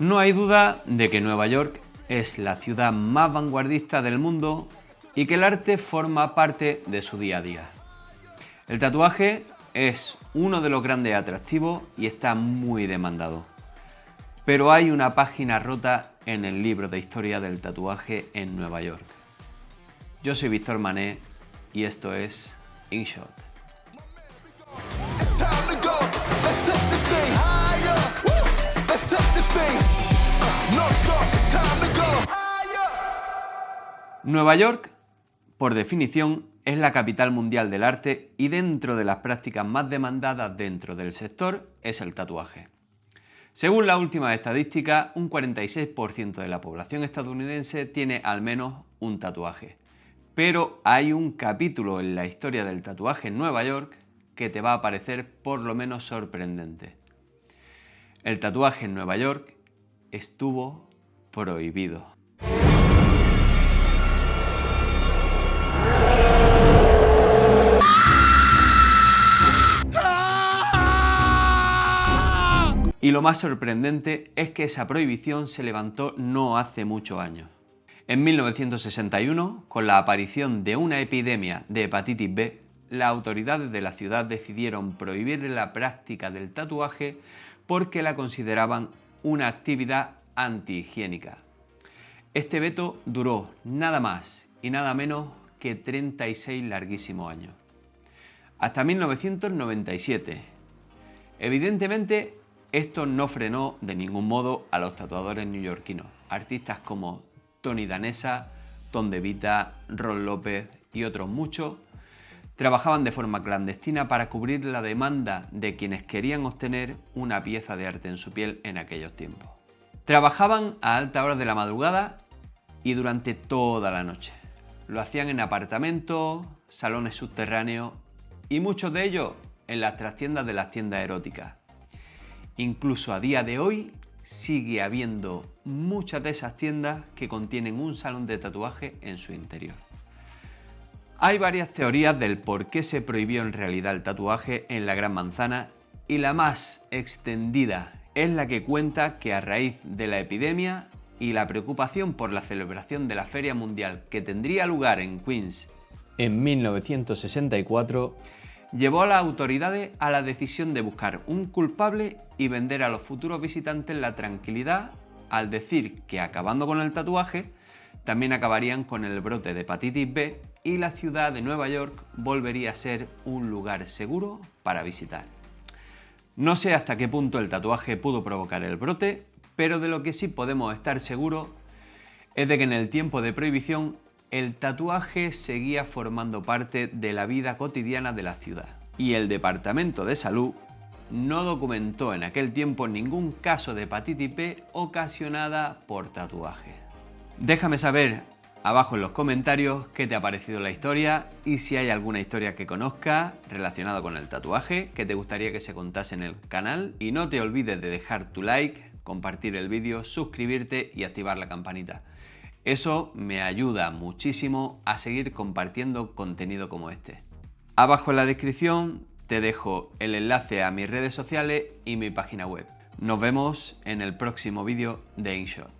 No hay duda de que Nueva York es la ciudad más vanguardista del mundo y que el arte forma parte de su día a día. El tatuaje es uno de los grandes atractivos y está muy demandado. Pero hay una página rota en el libro de historia del tatuaje en Nueva York. Yo soy Víctor Mané y esto es InShot. Nueva York, por definición, es la capital mundial del arte y dentro de las prácticas más demandadas dentro del sector es el tatuaje. Según las últimas estadísticas, un 46% de la población estadounidense tiene al menos un tatuaje. Pero hay un capítulo en la historia del tatuaje en Nueva York que te va a parecer por lo menos sorprendente. El tatuaje en Nueva York estuvo prohibido. Y lo más sorprendente es que esa prohibición se levantó no hace muchos años. En 1961, con la aparición de una epidemia de hepatitis B, las autoridades de la ciudad decidieron prohibir la práctica del tatuaje porque la consideraban una actividad antihigiénica. Este veto duró nada más y nada menos que 36 larguísimos años. Hasta 1997. Evidentemente, esto no frenó de ningún modo a los tatuadores neoyorquinos. Artistas como Tony Danesa, Tom DeVita, Ron López y otros muchos trabajaban de forma clandestina para cubrir la demanda de quienes querían obtener una pieza de arte en su piel en aquellos tiempos. Trabajaban a altas horas de la madrugada y durante toda la noche. Lo hacían en apartamentos, salones subterráneos y muchos de ellos en las trastiendas de las tiendas eróticas. Incluso a día de hoy sigue habiendo muchas de esas tiendas que contienen un salón de tatuaje en su interior. Hay varias teorías del por qué se prohibió en realidad el tatuaje en la Gran Manzana y la más extendida es la que cuenta que a raíz de la epidemia y la preocupación por la celebración de la Feria Mundial que tendría lugar en Queens en 1964, llevó a las autoridades a la decisión de buscar un culpable y vender a los futuros visitantes la tranquilidad al decir que acabando con el tatuaje, también acabarían con el brote de hepatitis B y la ciudad de Nueva York volvería a ser un lugar seguro para visitar. No sé hasta qué punto el tatuaje pudo provocar el brote, pero de lo que sí podemos estar seguros es de que en el tiempo de prohibición el tatuaje seguía formando parte de la vida cotidiana de la ciudad y el Departamento de Salud no documentó en aquel tiempo ningún caso de hepatitis B ocasionada por tatuaje. Déjame saber abajo en los comentarios qué te ha parecido la historia y si hay alguna historia que conozcas relacionada con el tatuaje que te gustaría que se contase en el canal y no te olvides de dejar tu like, compartir el vídeo, suscribirte y activar la campanita. Eso me ayuda muchísimo a seguir compartiendo contenido como este. Abajo en la descripción te dejo el enlace a mis redes sociales y mi página web. Nos vemos en el próximo vídeo de InShot.